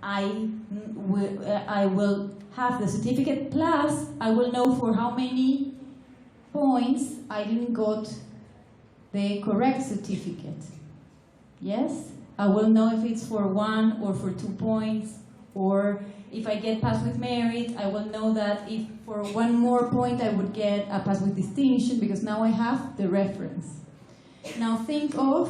I will have the certificate, plus I will know for how many points I didn't got the correct certificate. Yes? I will know if it's for 1 or for 2 points, or if I get pass with merit, I will know that if for 1 more point I would get a pass with distinction, because now I have the reference. Now think of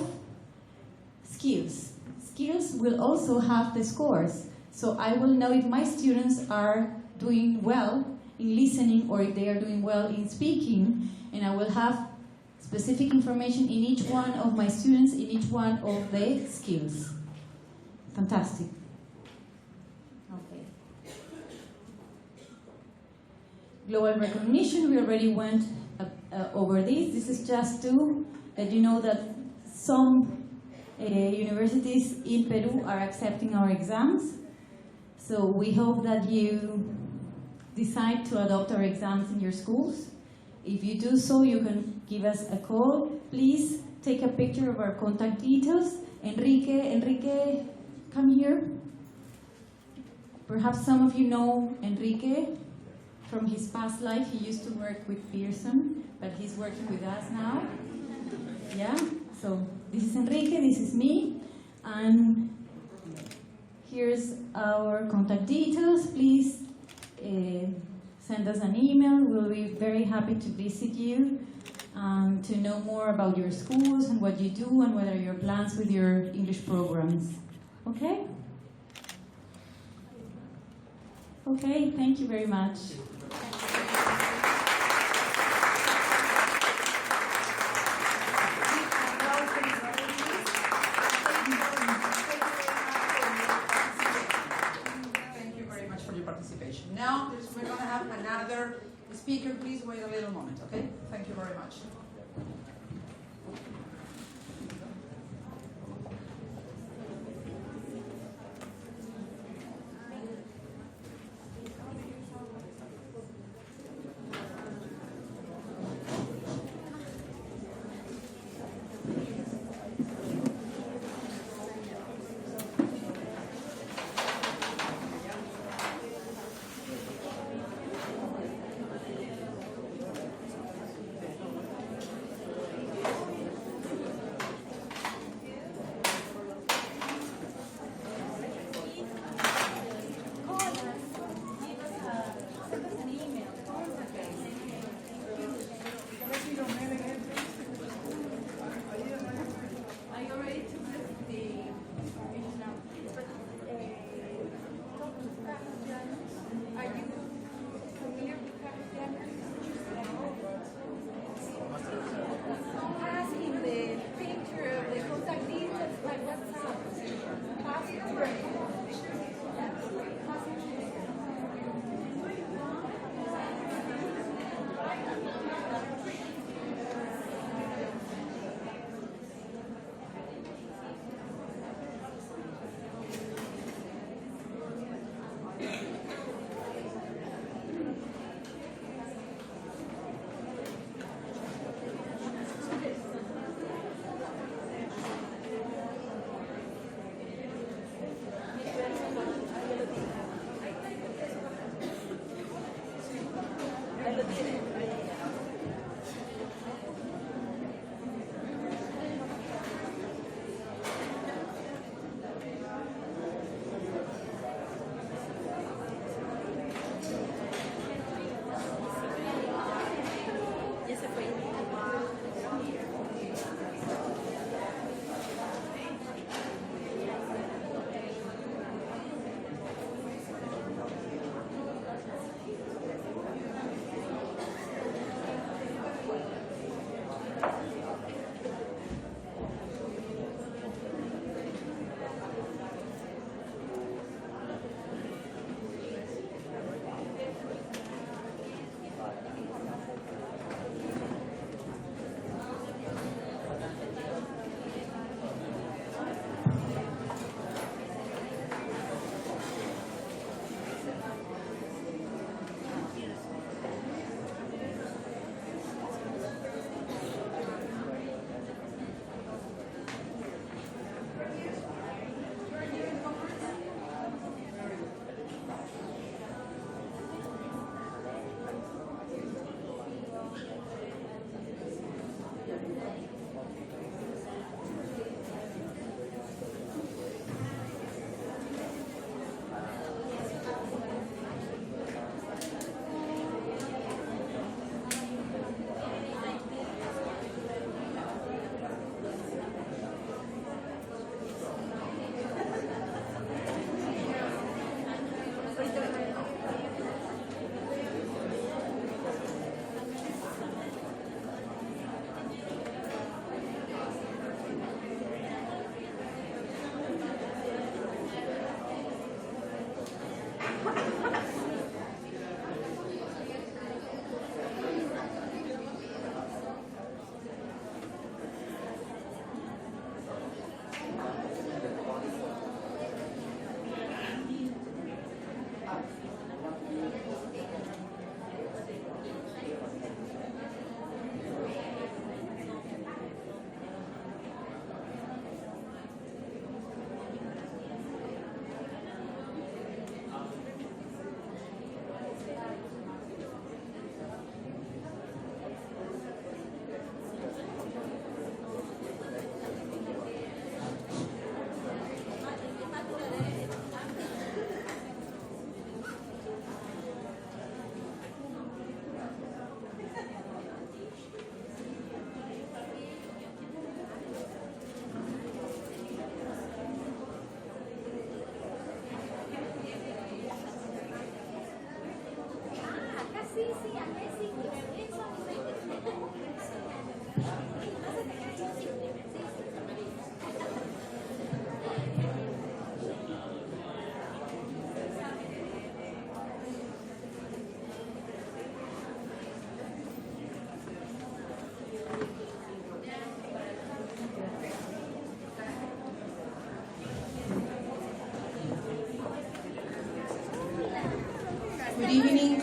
skills. Skills will also have the scores. So I will know if my students are doing well in listening or if they are doing well in speaking, and I will have specific information in each one of my students, in each one of the skills. Fantastic. Okay. Global recognition, we already went over this. This is just to let you know that some universities in Peru are accepting our exams. So we hope that you decide to adopt our exams in your schools. If you do so, you can give us a call. Please take a picture of our contact details. Enrique, come here. Perhaps some of you know Enrique from his past life. He used to work with Pearson, but he's working with us now. Yeah, so this is Enrique, this is me, and here's our contact details. Please send us an email. We'll be very happy to visit you, to know more about your schools and what you do and what are your plans with your English programs. Okay? Okay, thank you very much. Participation. Now we're going to have another speaker. Please wait a little moment, okay? Thank you very much.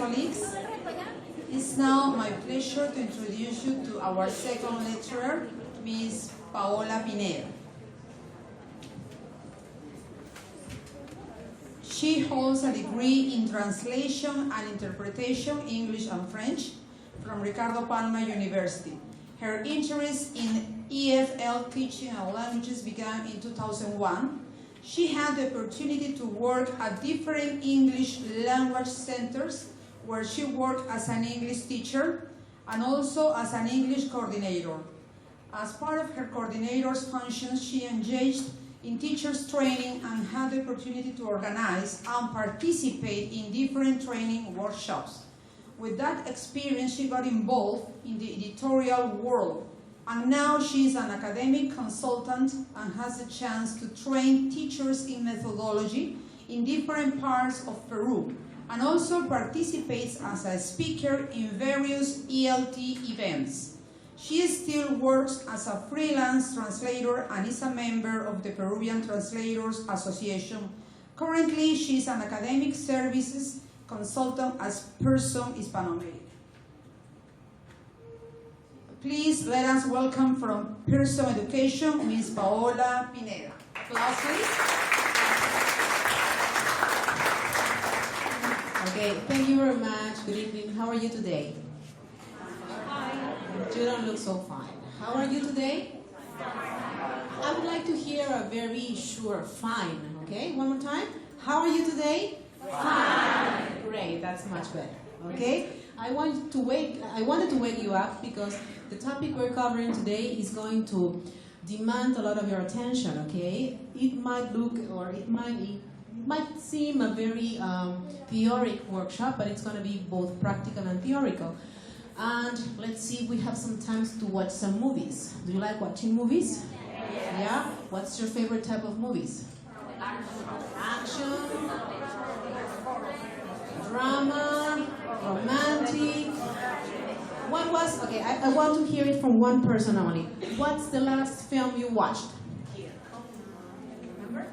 colleagues. It's now my pleasure to introduce you to our second lecturer, Ms. Paola Pineda. She holds a degree in translation and interpretation, English and French, from Ricardo Palma University. Her interest in EFL teaching and languages began in 2001. She had the opportunity to work at different English language centers where she worked as an English teacher and also as an English coordinator. As part of her coordinator's functions, she engaged in teachers training and had the opportunity to organize and participate in different training workshops. With that experience, she got involved in the editorial world, and now she is an academic consultant and has the chance to train teachers in methodology in different parts of Peru, and also participates as a speaker in various ELT events. She still works as a freelance translator and is a member of the Peruvian Translators Association. Currently, she is an academic services consultant as Person Hispanoamérica. Please let us welcome from Person Education, Ms. Paola Pineda. Applause, please. Okay, thank you very much. Good evening. How are you today? Hi. You don't look so fine. How are you today? I would like to hear a very sure fine. Okay, one more time. How are you today? Fine. Great, that's much better. Okay? I wanted to wake you up because the topic we're covering today is going to demand a lot of your attention, okay? It might look, or it might seem a very theoric workshop, but it's going to be both practical and theoretical. And let's see if we have some time to watch some movies. Do you like watching movies? Yeah? What's your favorite type of movies? Action, drama, romantic. What was, okay, I want to hear it from one person only. What's the last film you watched? Remember?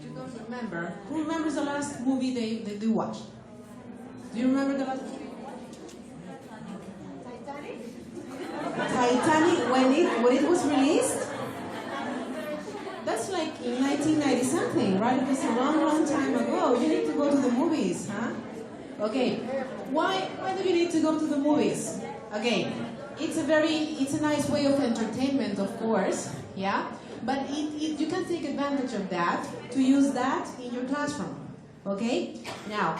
You don't remember. Who remembers the last movie they watched? Do you remember the last movie? Titanic, when it was released? That's like in 1990 something, right? It was a long time ago. You need to go to the movies, huh? Okay. Why do you need to go to the movies? Okay. It's a nice way of entertainment, of course, yeah? But you can take advantage of that to use that in your classroom, okay? Now,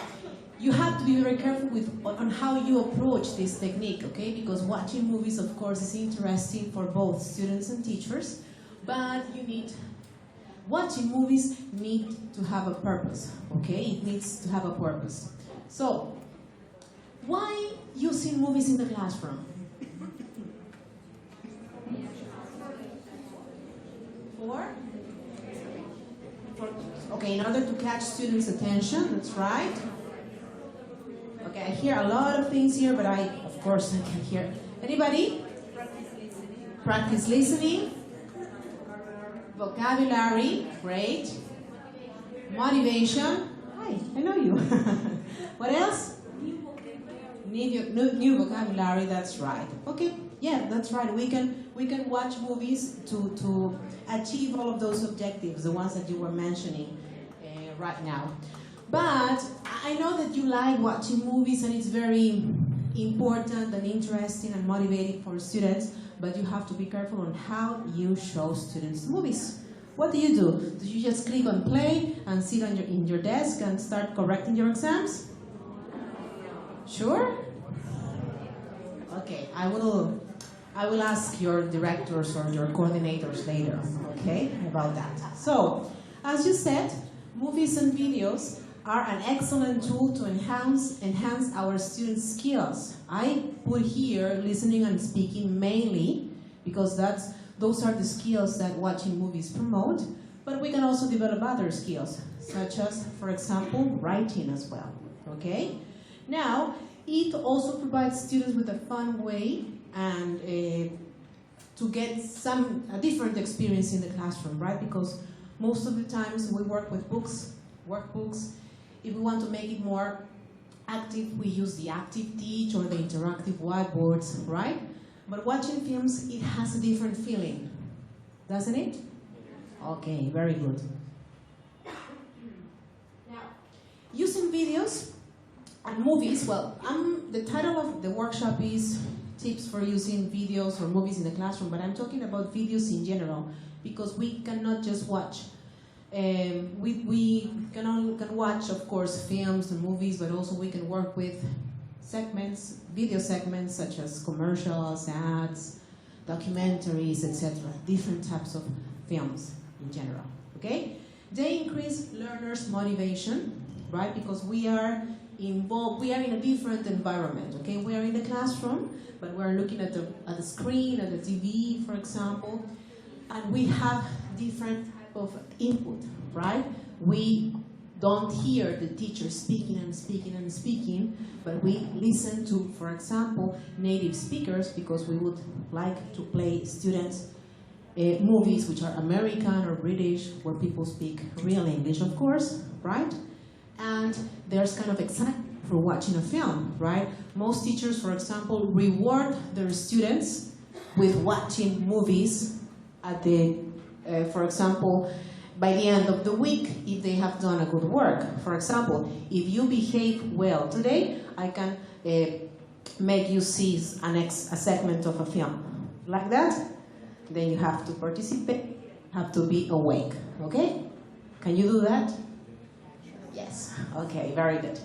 you have to be very careful on how you approach this technique, okay? Because watching movies, of course, is interesting for both students and teachers, but watching movies need to have a purpose, okay? It needs to have a purpose. So, why using movies in the classroom? Okay, in order to catch students' attention, that's right. Okay, I hear a lot of things here, but of course, I can hear. Anybody? Practice listening. Vocabulary, great. Motivation. Hi, I know you. What else? New vocabulary, that's right. Okay, yeah, that's right. We can watch movies to achieve all of those objectives, the ones that you were mentioning right now. But I know that you like watching movies and it's very important and interesting and motivating for students, but you have to be careful on how you show students movies. What do? Do you just click on play and sit in your desk and start correcting your exams? Sure? Okay, I will ask your directors or your coordinators later, okay, about that. So, as you said, movies and videos are an excellent tool to enhance our students' skills. I put here listening and speaking mainly because those are the skills that watching movies promote, but we can also develop other skills, such as, for example, writing as well, okay? Now, it also provides students with a fun way and to get a different experience in the classroom, right? Because most of the times we work with books, workbooks, If we want to make it more active, we use the active teach or the interactive whiteboards, right? But watching films, it has a different feeling, doesn't it? Okay, very good. Now, using videos and movies, well, the title of the workshop is Tips for Using Videos or Movies in the Classroom, but I'm talking about videos in general, because we cannot just watch. We can watch, of course, films and movies, but also we can work with segments, video segments such as commercials, ads, documentaries, etc. Different types of films in general, okay? They increase learners' motivation, right? Because we are involved, we are in a different environment, okay? We are in the classroom, but we're looking at the screen, at the TV, for example, and we have different type of input, right? We don't hear the teacher speaking and speaking and speaking, but we listen to, for example, native speakers, because we would like to play students movies which are American or British, where people speak real English, of course, right? And there's kind of excitement for watching a film, right? Most teachers, for example, reward their students with watching movies at the, for example, by the end of the week, if they have done a good work. For example, if you behave well today, I can make you see a segment of a film. Like that? Then you have to participate, have to be awake, okay? Can you do that? Yes, okay, very good.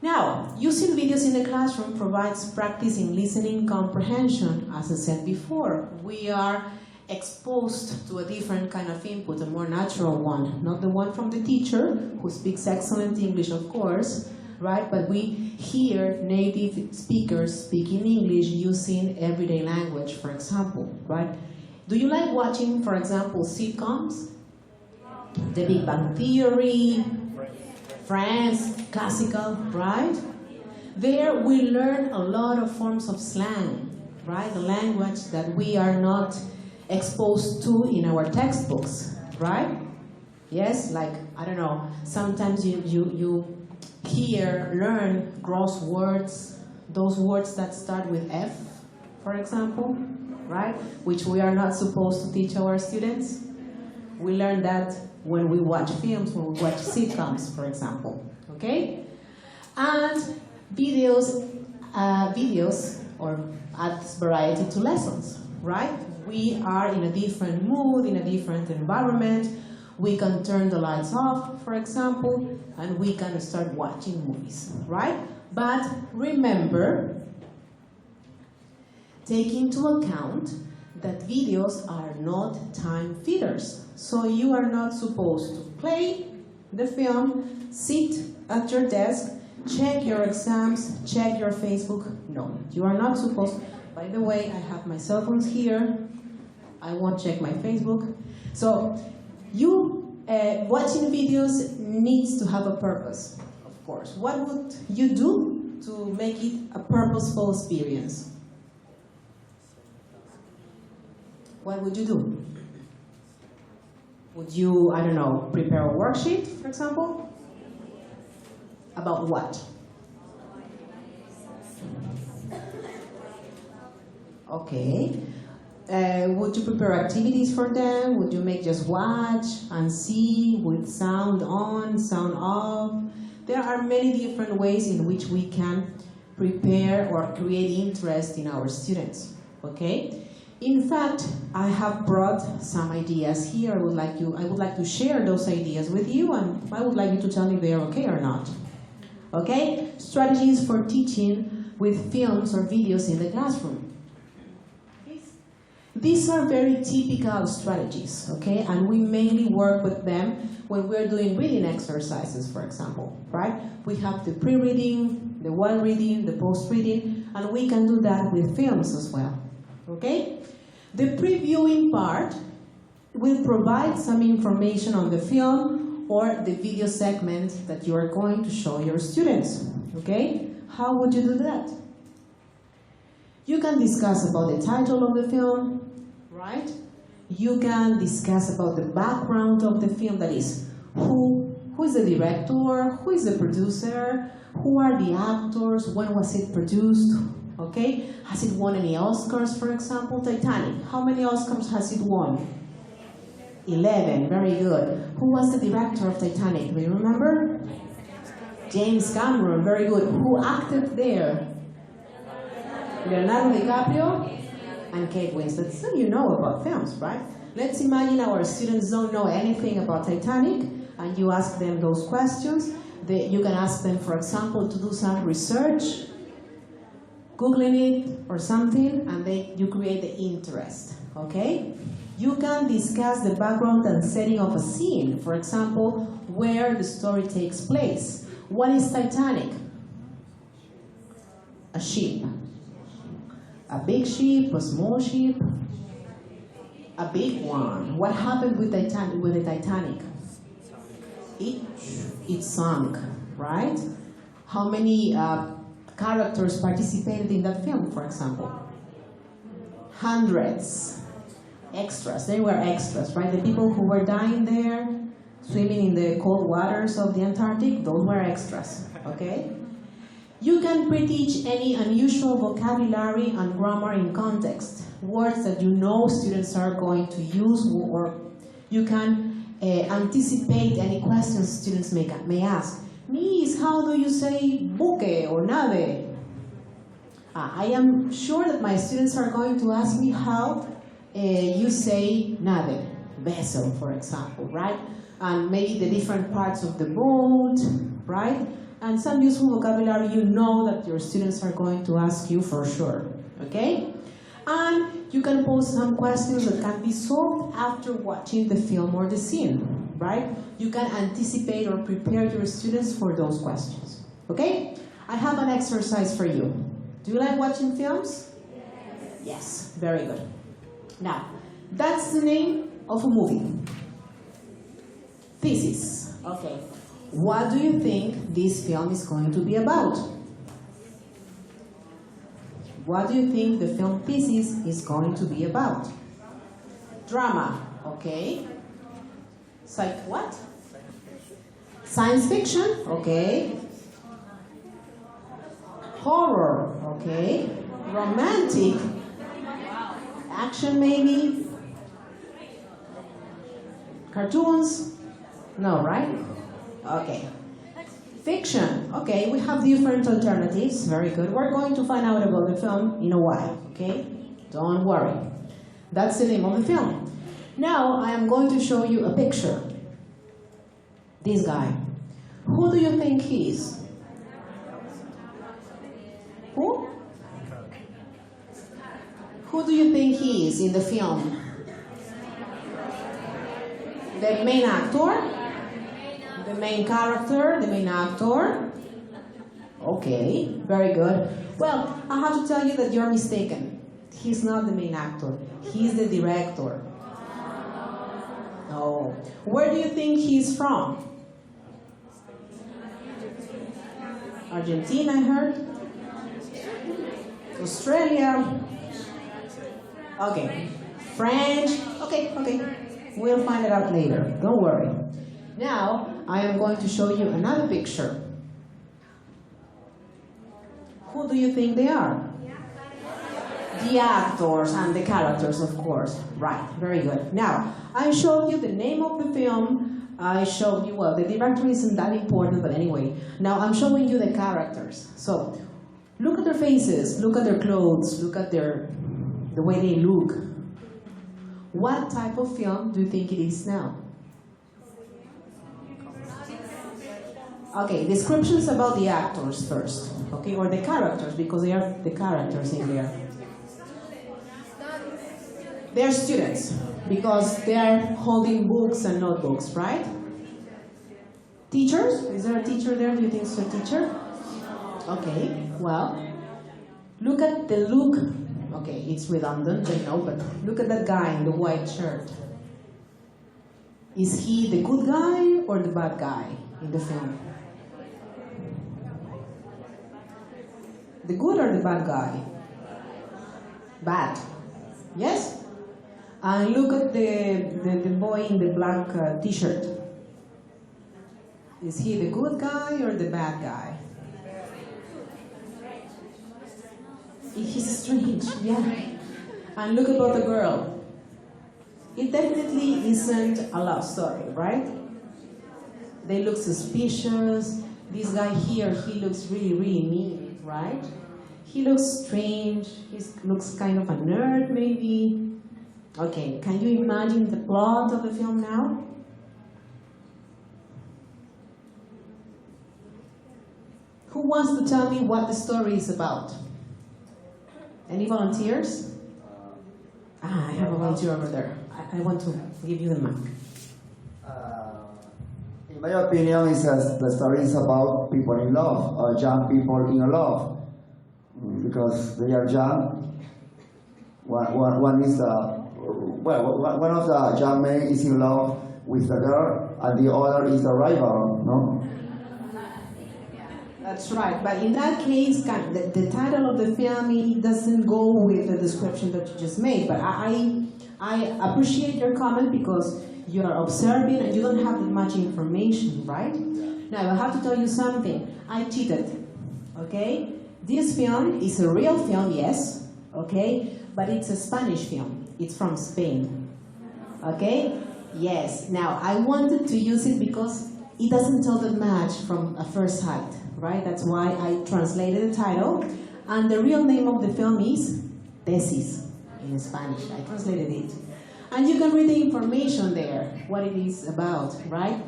Now, using videos in the classroom provides practice in listening comprehension. As I said before, we are exposed to a different kind of input, a more natural one, not the one from the teacher, who speaks excellent English, of course, right? But we hear native speakers speaking English using everyday language, for example, right? Do you like watching, for example, sitcoms? The Big Bang Theory, Friends, classical, right? There we learn a lot of forms of slang, right? The language that we are not exposed to in our textbooks, right? Yes, like, I don't know, sometimes you learn gross words, those words that start with F, for example, right? Which we are not supposed to teach our students. We learn that when we watch films, when we watch sitcoms, for example, okay? And videos or adds variety to lessons, right? We are in a different mood, in a different environment. We can turn the lights off, for example, and we can start watching movies, right? But remember, take into account that videos are not time feeders. So you are not supposed to play the film, sit at your desk, check your exams, check your Facebook. No, you are not supposed. By the way, I have my cell phones here. I won't check my Facebook. So you watching videos needs to have a purpose, of course. What would you do to make it a purposeful experience? What would you do? Would you, I don't know, prepare a worksheet, for example? About what? Okay. Would you prepare activities for them? Would you make just watch and see with sound on, sound off? There are many different ways in which we can prepare or create interest in our students, okay? In fact, I have brought some ideas here. I would like to share those ideas with you, and I would like you to tell me if they are okay or not. Okay? Strategies for teaching with films or videos in the classroom. These are very typical strategies, okay? And we mainly work with them when we're doing reading exercises, for example, right? We have the pre-reading, the while reading, the post-reading, and we can do that with films as well, okay? The previewing part will provide some information on the film or the video segment that you are going to show your students, okay? How would you do that? You can discuss about the title of the film, right? You can discuss about the background of the film, that is, who Who is the director? Who is the producer? Who are the actors? When was it produced? Okay, has it won any Oscars, for example? Titanic, how many Oscars has it won? 11, very good. Who was the director of Titanic? Do you remember? James Cameron, very good. Who acted there? Leonardo DiCaprio and Kate Winslet. So you know about films, right? Let's imagine our students don't know anything about Titanic, and you ask them those questions. You can ask them, for example, to do some research, Googling it or something, and you create the interest, okay? You can discuss the background and setting of a scene, for example, where the story takes place. What is Titanic? A ship. A big ship, a small ship, a big one. What happened with the Titanic? It sunk, right? How many characters participated in that film, for example? Hundreds. Extras. They were extras, right? The people who were dying there, swimming in the cold waters of the Antarctic, those were extras, okay? You can pre-teach any unusual vocabulary and grammar in context. Words that you know students are going to use, or you can anticipate any questions students may ask. Miss, how do you say buque or nave? I am sure that my students are going to ask me how you say nave, vessel, for example, right? And maybe the different parts of the boat, right? And some useful vocabulary you know that your students are going to ask you for sure, okay? And you can pose some questions that can be solved after watching the film or the scene, right? You can anticipate or prepare your students for those questions, okay? I have an exercise for you. Do you like watching films? Yes, very good. Now, that's the name of a movie. Thesis, okay. What do you think this film is going to be about? What do you think the film thesis is going to be about? Drama, okay. What? Science fiction, okay. Horror, okay. Romantic. Action, maybe. Cartoons? No, right? Okay. Fiction. Okay, we have different alternatives. Very good. We're going to find out about the film in a while, okay? Don't worry. That's the name of the film. Now, I am going to show you a picture. This guy. Who do you think he is? Who? Who do you think he is in the film? The main actor? The main character, the main actor. Okay, very good. Well, I have to tell you that you're mistaken. He's not the main actor. He's the director. No. Where do you think he's from? Argentina, I heard. Australia. Okay. French. Okay. We'll find it out later. Don't worry. Now, I am going to show you another picture. Who do you think they are? The actors and the characters, of course. Right, very good. Now, I showed you the name of the film. I showed you, well, the director isn't that important, but anyway. Now, I'm showing you the characters. So, look at their faces, look at their clothes, look at the way they look. What type of film do you think it is now? Okay, descriptions about the actors first, okay, or the characters, because they are the characters in there. They are students, because they are holding books and notebooks, right? Teachers? Is there a teacher there? Do you think it's a teacher? Okay, well, look at the look. Okay, it's redundant, I know, but look at that guy in the white shirt. Is he the good guy or the bad guy in the film? The good or the bad guy? Bad. Yes? And look at the boy in the black t-shirt. Is he the good guy or the bad guy? He's strange, yeah. And look about the girl. It definitely isn't a love story, right? They look suspicious. This guy here, he looks really, really mean, right? He looks strange. He looks kind of a nerd, maybe. Okay, can you imagine the plot of the film now? Who wants to tell me what the story is about? Any volunteers? I have a volunteer over there. I want to give you the mic. In my opinion, the story is about people in love, young people in love, because they are young. One is one of the young men is in love with the girl, and the other is the rival. No. That's right, but in that case, the title of the film doesn't go with the description that you just made. But I appreciate your comment because you are observing and you don't have that much information, right? Now I have to tell you something. I cheated, okay? This film is a real film, yes, okay, but it's a Spanish film. It's from Spain, okay? Yes. Now I wanted to use it because it doesn't tell that much from a first sight. Right? That's why I translated the title. And the real name of the film is Tesis in Spanish. I translated it. And you can read the information there, what it is about, right?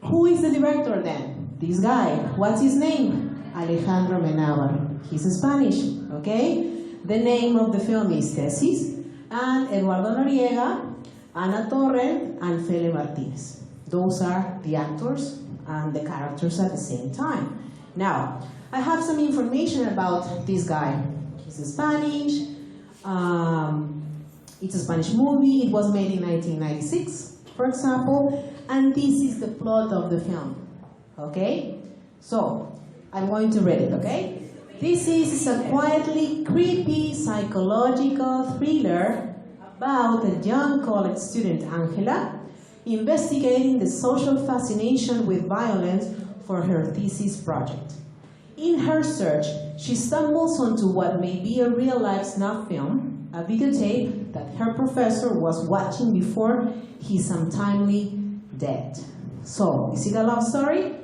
Who is the director then? This guy. What's his name? Alejandro Menábar. He's Spanish, okay? The name of the film is Tesis. And Eduardo Noriega, Ana Torre, and Fele Martinez. Those are the actors and the characters at the same time. Now, I have some information about this guy. He's Spanish. It's a Spanish movie. It was made in 1996, for example. And this is the plot of the film. Okay? So, I'm going to read it, okay? This is a quietly creepy psychological thriller about a young college student, Angela, investigating the social fascination with violence for her thesis project. In her search, she stumbles onto what may be a real-life snuff film, a videotape that her professor was watching before his untimely death. So, is it a love story?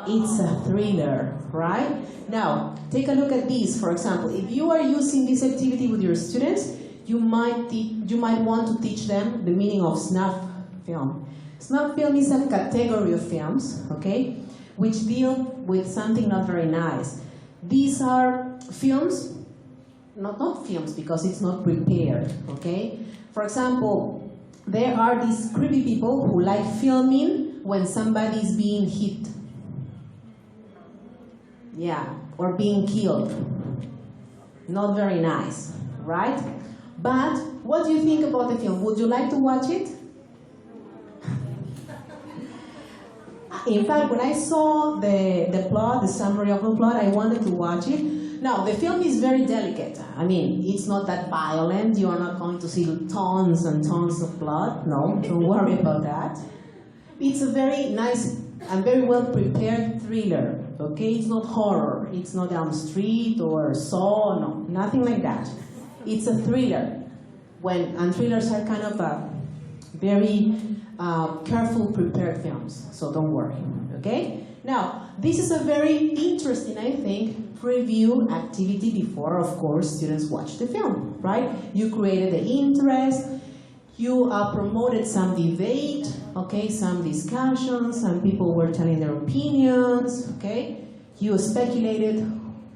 It's a thriller, right? Now, take a look at these. For example, if you are using this activity with your students, you might want to teach them the meaning of snuff film. Snuff film is a category of films, okay, which deal with something not very nice. These are films, not films because it's not prepared, okay? For example, there are these creepy people who like filming when somebody is being hit. Yeah, or being killed. Not very nice, right? But what do you think about the film? Would you like to watch it? In fact, when I saw the plot, the summary of the plot, I wanted to watch it. Now, the film is very delicate. I mean, it's not that violent. You are not going to see tons and tons of blood. No, don't worry about that. It's a very nice and very well prepared thriller. Okay, it's not horror. It's not Elm Street or Saw. No, nothing like that. It's a thriller. And thrillers are kind of a very careful prepared films, so don't worry, okay? Now, this is a very interesting, I think, preview activity before, of course, students watch the film, right? You created the interest, you promoted some debate, okay, some discussions, some people were telling their opinions, okay? You speculated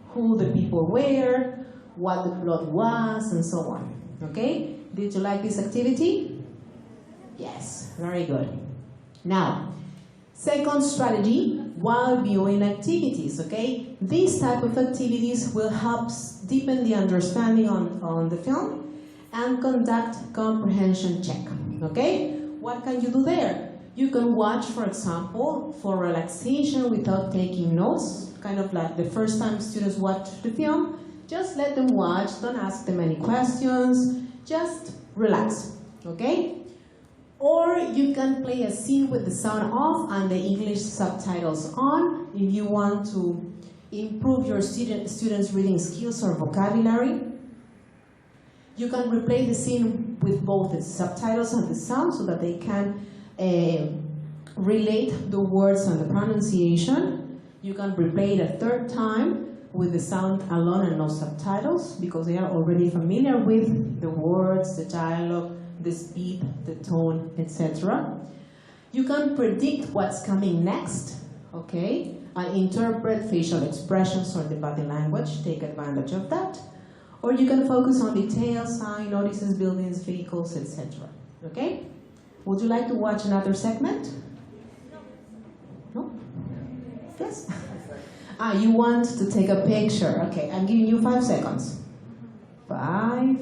who the people were, what the plot was, and so on, okay? Did you like this activity? Yes, very good. Now, second strategy, while viewing activities, okay? These type of activities will help deepen the understanding on the film and conduct comprehension check, okay? What can you do there? You can watch, for example, for relaxation without taking notes, kind of like the first time students watch the film, just let them watch, don't ask them any questions, just relax, okay? Or you can play a scene with the sound off and the English subtitles on if you want to improve your students' reading skills or vocabulary. You can replay the scene with both the subtitles and the sound so that they can relate the words and the pronunciation. You can replay it a third time with the sound alone and no subtitles because they are already familiar with the words, the dialogue, the speed, the tone, etc. You can predict what's coming next, okay, and interpret facial expressions or the body language, take advantage of that. Or you can focus on details, sign, notices, buildings, vehicles, etc. Okay? Would you like to watch another segment? No? Yes? You want to take a picture. Okay, I'm giving you 5 seconds. 5,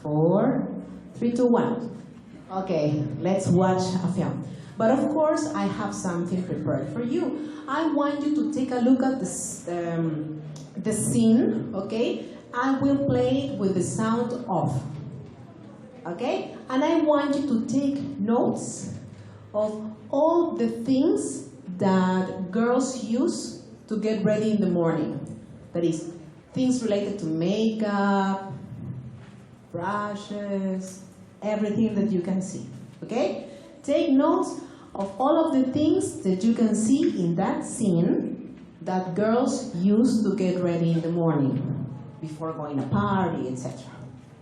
4, 3, 2, 1. Okay, let's watch a film. But of course, I have something prepared for you. I want you to take a look at this, the scene, okay? I will play with the sound off, okay? And I want you to take notes of all the things that girls use to get ready in the morning. That is, things related to makeup, brushes, everything that you can see, okay? Take notes of all of the things that you can see in that scene that girls use to get ready in the morning before going to a party, etc.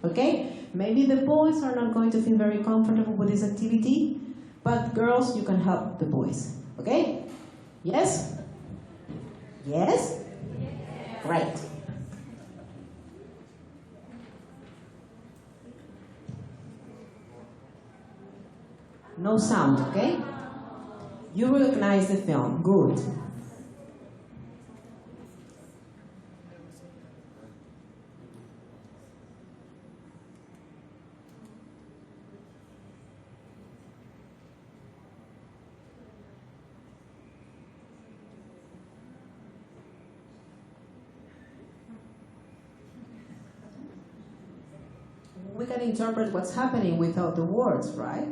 Okay? Maybe the boys are not going to feel very comfortable with this activity, but girls, you can help the boys. Okay? Yes? Yes? Great. No sound, okay? You recognize the film. Good. We can interpret what's happening without the words, right?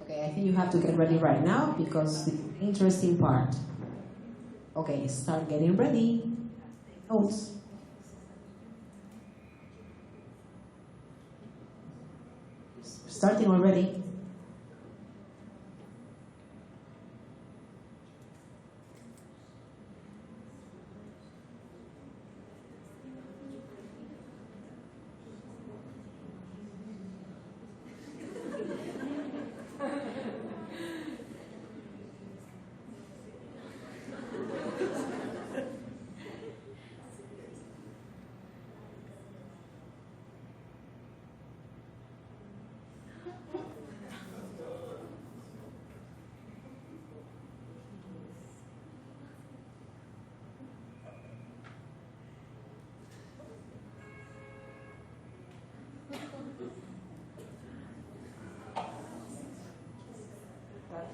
Okay, I think you have to get ready right now because the interesting part. Okay, start getting ready. Notes. Starting already.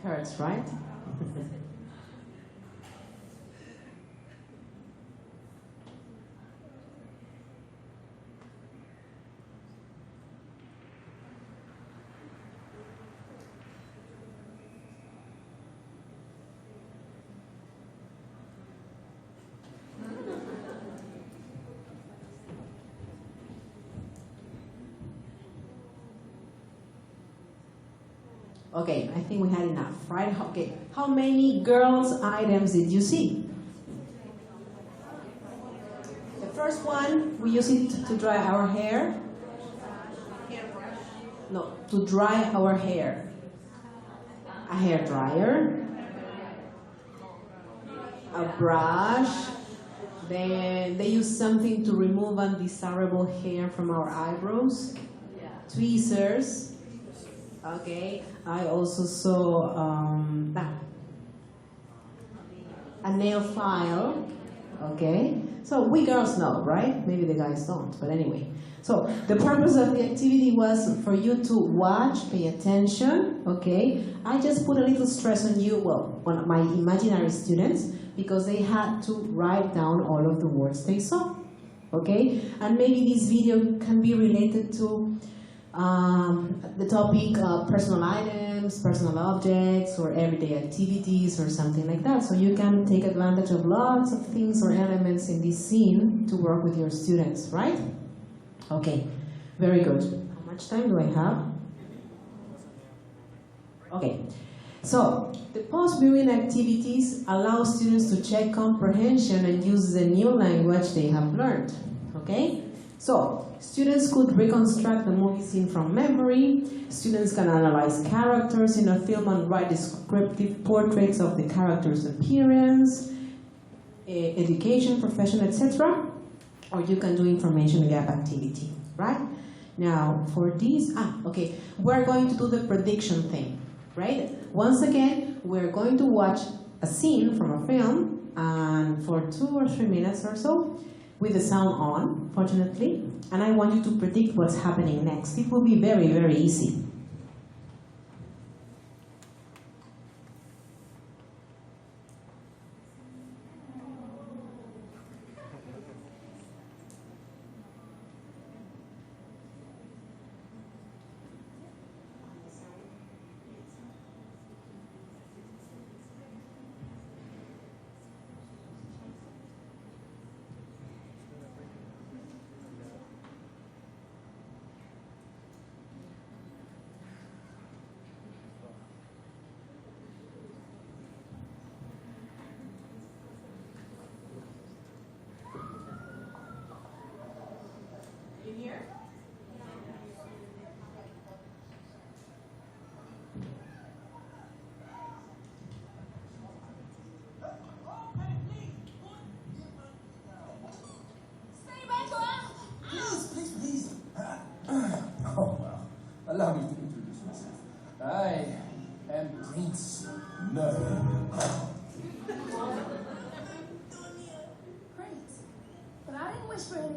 Hurts, right? Okay, I think we had enough, right? Okay, how many girls' items did you see? The first one, we use it to dry our hair. No, to dry our hair. A hair dryer, a brush, Then they use something to remove undesirable hair from our eyebrows. Tweezers. Okay. I also saw a nail file. Okay. So we girls know, right? Maybe the guys don't, but anyway. So the purpose of the activity was for you to watch, pay attention, okay? I just put a little stress on you, well, on my imaginary students, because they had to write down all of the words they saw, okay? And maybe this video can be related to the topic personal items, personal objects, or everyday activities, or something like that. So you can take advantage of lots of things or elements in this scene to work with your students, right? Okay, very good. How much time do I have? Okay, so the post-viewing activities allow students to check comprehension and use the new language they have learned, okay? So, students could reconstruct the movie scene from memory, students can analyze characters in a film and write descriptive portraits of the character's appearance, education, profession, etc. Or you can do information gap activity, right? Now, for these, okay, we're going to do the prediction thing, right? Once again, we're going to watch a scene from a film, and for 2 or 3 minutes or so, with the sound on, fortunately, and I want you to predict what's happening next. It will be very, very easy. Allow me to introduce myself. I am Prince Nerve. Prince. But I didn't whisper it.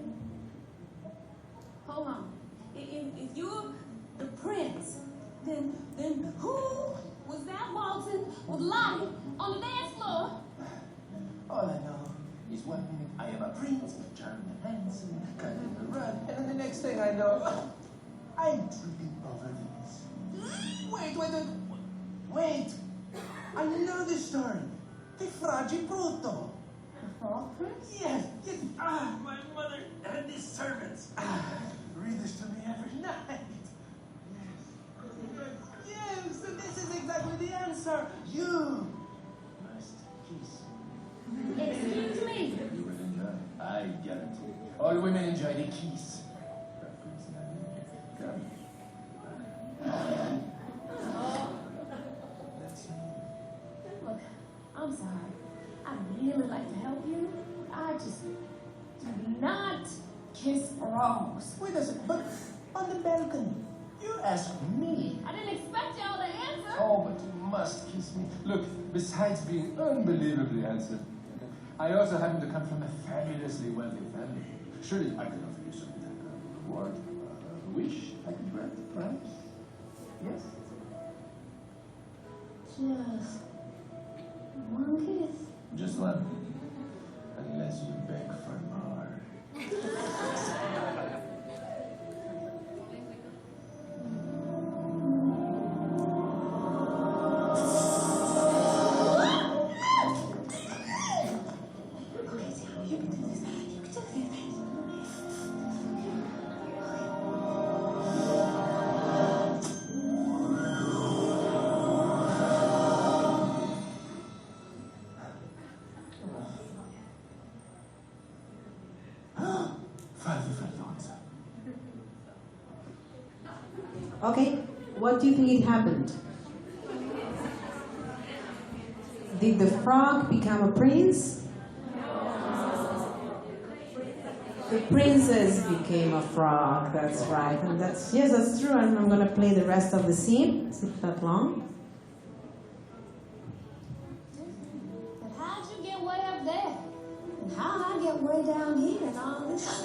Hold on. If you're the prince, then who was that waltzing with Lottie on the dance floor? All I know is 1 minute I am a prince, charming and handsome, cutting the run, and then the next thing I know, I'm tripping over these. Wait! I know this story. The Fragi Brutto. The frog prince? Yes. My mother and these servants. Read this to me every night. Yes, so this is exactly the answer. You must kiss. Excuse me. You will enjoy. I guarantee. All women enjoy the kiss. Come. That's me. Look, I'm sorry. I'd really like to help you. I just do not kiss frogs. Wait a second, but on the balcony, you asked me. I didn't expect y'all to answer. Oh, but you must kiss me. Look, besides being unbelievably handsome, I also happen to come from a fabulously wealthy family. Surely I could offer you something like a reward, a wish I could grant, perhaps? Yes? Just one kiss. Just one. Unless you beg for more. Okay, what do you think it happened? Did the frog become a prince? The princess became a frog, that's right. And yes, that's true, and I'm gonna play the rest of the scene. Is it that long? But how'd you get way up there? And how'd I get way down here and all this?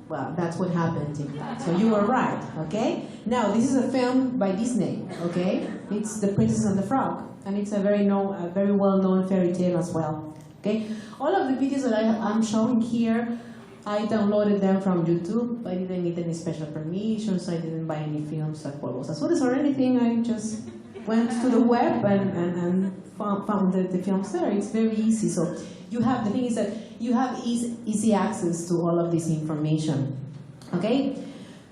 Well, that's what happened in fact. So you were right, okay? Now, this is a film by Disney, okay? It's The Princess and the Frog, and it's a very well-known fairy tale as well, okay? All of the videos that I'm showing here, I downloaded them from YouTube. I didn't need any special permissions. I didn't buy any films at Polvos Azules or anything. I just went to the web and found the films there. It's very easy. So the thing is that you have easy access to all of this information. Okay?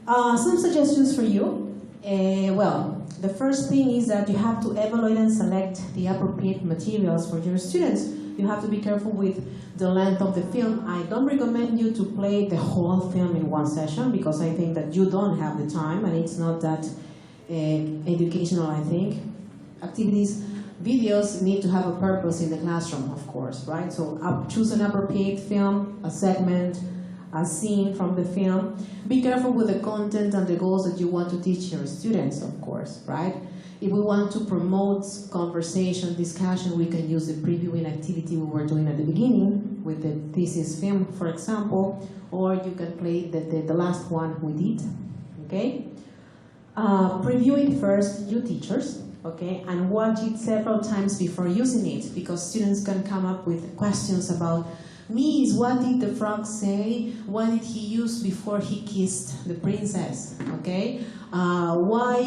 Some suggestions for you. Well, the first thing is that you have to evaluate and select the appropriate materials for your students. You have to be careful with the length of the film. I don't recommend you to play the whole film in one session because I think that you don't have the time and it's not that educational, I think. Activities, videos need to have a purpose in the classroom, of course, right? So choose an appropriate film, a segment, a scene from the film. Be careful with the content and the goals that you want to teach your students, of course, right? If we want to promote conversation, discussion, we can use the previewing activity we were doing at the beginning with the thesis film, for example, or you can play the last one we did, okay? Preview it first, you teachers, okay, and watch it several times before using it, because students can come up with questions about, Miss, what did the frog say? What did he use before he kissed the princess, okay? Why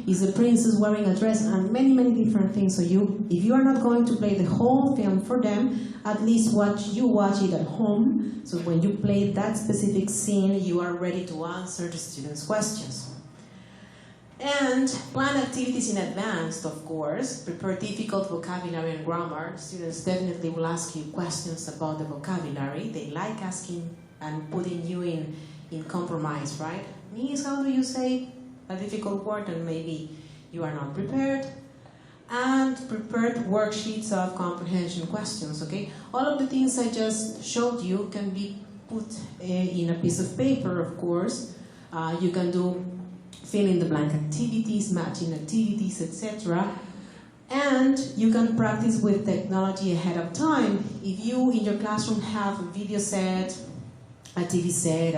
is the princess wearing a dress? And many, many different things. So if you are not going to play the whole film for them, at least watch it at home. So when you play that specific scene, you are ready to answer the students' questions. And plan activities in advance, of course. Prepare difficult vocabulary and grammar. Students definitely will ask you questions about the vocabulary. They like asking and putting you in compromise, right? Miss, how do you say a difficult word? And maybe you are not prepared. And prepared worksheets of comprehension questions, okay? All of the things I just showed you can be put in a piece of paper, of course. You can do fill in the blank activities, matching activities, etc. And you can practice with technology ahead of time. If you in your classroom have a video set, a TV set,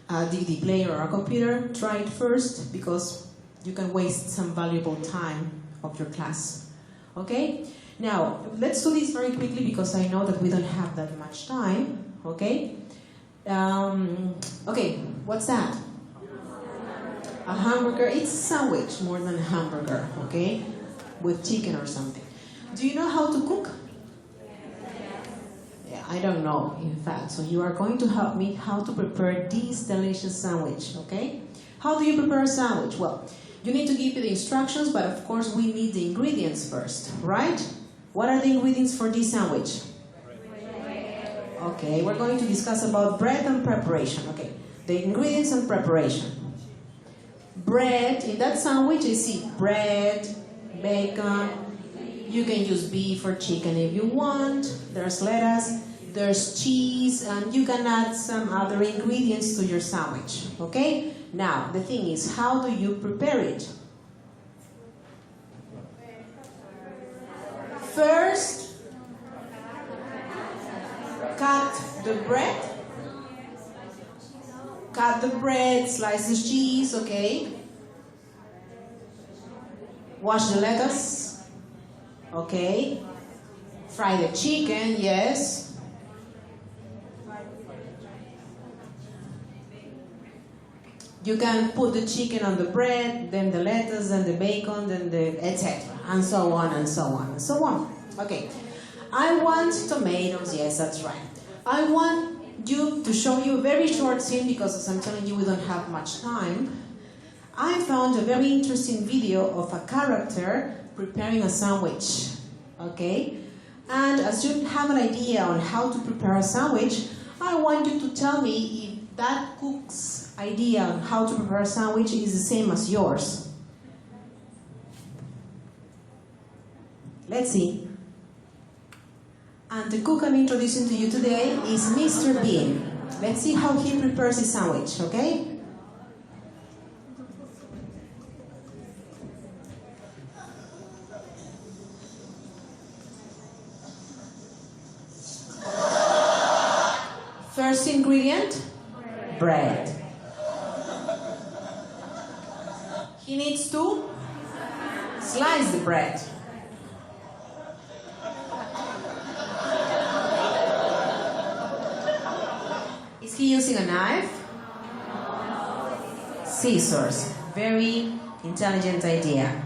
a DVD player or a computer, try it first because you can waste some valuable time of your class. Okay? Now, let's do this very quickly because I know that we don't have that much time. Okay? Okay, what's that? A hamburger. It's a sandwich more than a hamburger, okay? With chicken or something. Do you know how to cook? Yeah, I don't know, in fact. So you are going to help me how to prepare this delicious sandwich, okay? How do you prepare a sandwich? Well, you need to give you the instructions, but of course we need the ingredients first, right? What are the ingredients for this sandwich? Okay, we're going to discuss about bread and preparation. Okay, the ingredients and preparation. Bread, in that sandwich I see bread, bacon, you can use beef or chicken if you want, there's lettuce, there's cheese, and you can add some other ingredients to your sandwich, okay? Now, the thing is, how do you prepare it? First, cut the bread. Cut the bread, slice the cheese, okay? Wash the lettuce, okay? Fry the chicken, yes. You can put the chicken on the bread, then the lettuce, then the bacon, then the etc. And so on and so on and so on. Okay. I want tomatoes, yes, that's right. I want you to show you a very short scene because as I'm telling you we don't have much time. I found a very interesting video of a character preparing a sandwich, okay? And as you have an idea on how to prepare a sandwich, I want you to tell me if that cook's idea on how to prepare a sandwich is the same as yours. Let's see. And the cook I'm introducing to you today is Mr. Bean. Let's see how he prepares his sandwich, okay? First ingredient, bread. He needs to slice the bread. Is he using a knife? Scissors. Very intelligent idea.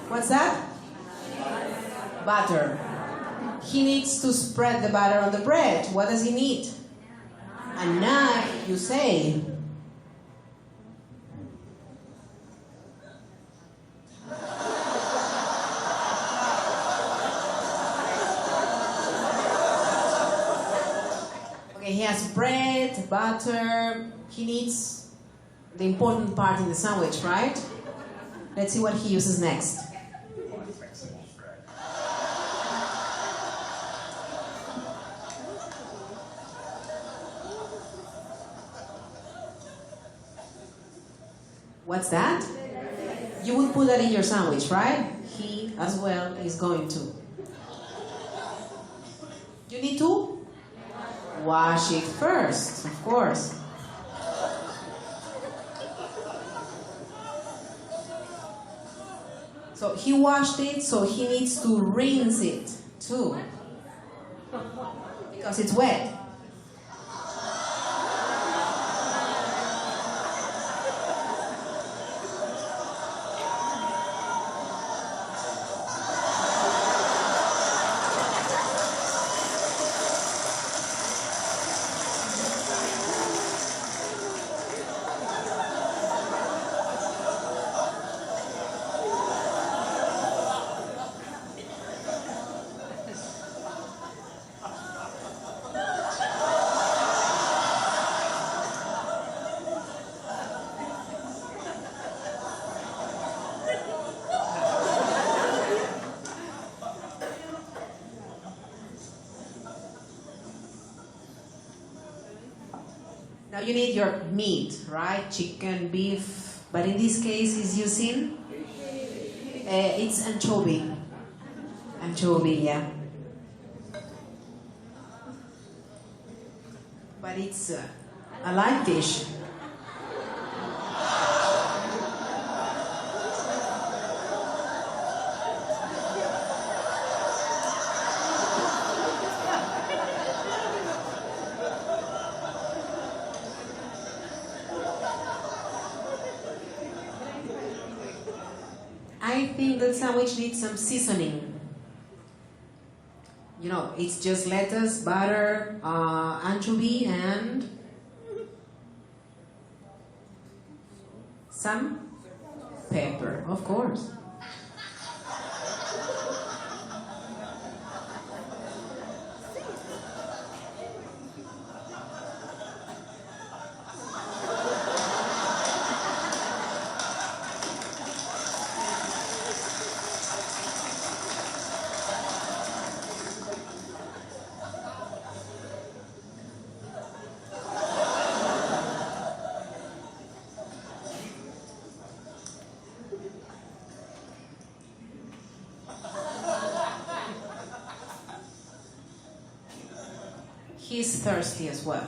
What's that? Butter. He needs to spread the butter on the bread. What does he need? A knife, you say. Okay, he has bread, butter. He needs the important part in the sandwich, right? Let's see what he uses next. What's that? You would put that in your sandwich, right? He as well is going to. You need to wash it first, of course. So he washed it, so he needs to rinse it too, because it's wet. Now you need your meat, right? Chicken, beef, but in this case he's using, it's anchovy. Anchovy, yeah. But it's a light dish. I think the sandwich needs some seasoning. You know, it's just lettuce, butter, anchovy, and some pepper, of course. He's thirsty as well.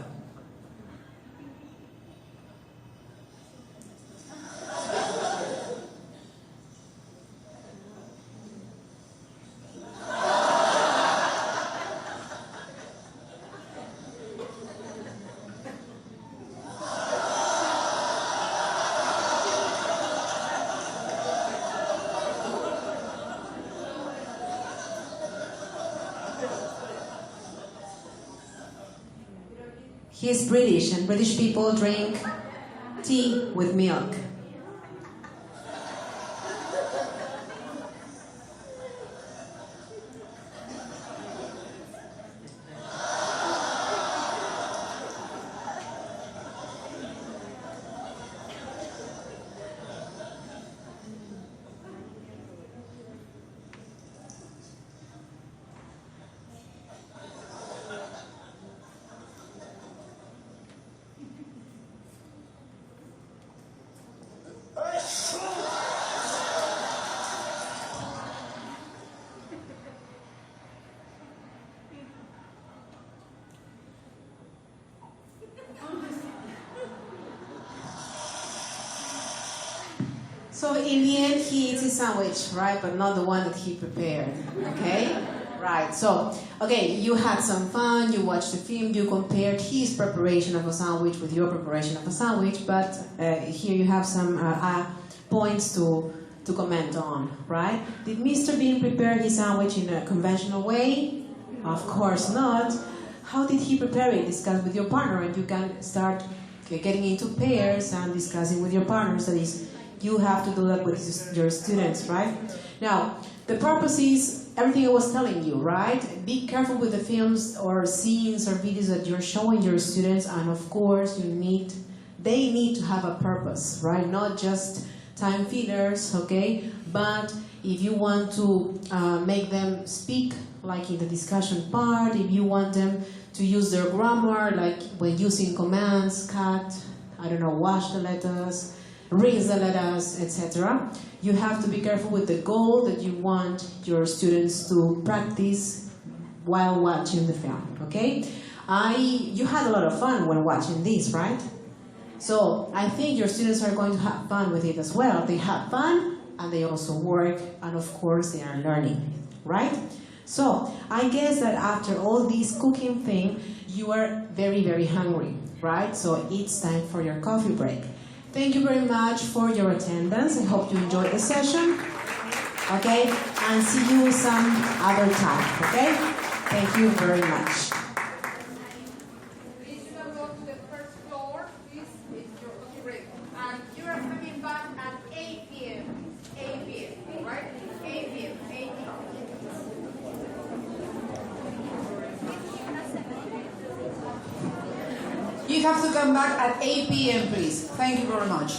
He's British, and British people drink tea with milk. So in the end, he eats his sandwich, right? But not the one that he prepared, okay? Right, so, okay, you had some fun, you watched the film, you compared his preparation of a sandwich with your preparation of a sandwich, but here you have some points to comment on, right? Did Mr. Bean prepare his sandwich in a conventional way? Of course not. How did he prepare it? Discuss with your partner, and you can start getting into pairs and discussing with your partners. That is, you have to do that with your students, right? Now, the purpose is everything I was telling you, right? Be careful with the films or scenes or videos that you're showing your students, and of course, they need to have a purpose, right? Not just time fillers, okay? But if you want to make them speak, like in the discussion part, if you want them to use their grammar, like when using commands, cut, I don't know, wash the letters, rinse the letters, etc. You have to be careful with the goal that you want your students to practice while watching the film, okay? You had a lot of fun when watching this, right? So I think your students are going to have fun with it as well. They have fun, and they also work, and of course they are learning, right? So I guess that after all this cooking thing, you are very, very hungry, right? So it's time for your coffee break. Thank you very much for your attendance. I hope you enjoyed the session, okay? And see you some other time, okay? Thank you very much. Please do not go to the first floor. This is your coffee break. And you are coming back at 8 p.m. 8 p.m., right? 8 p.m. 8 p.m. You have to come back at 8 p.m., please. Thank you very much.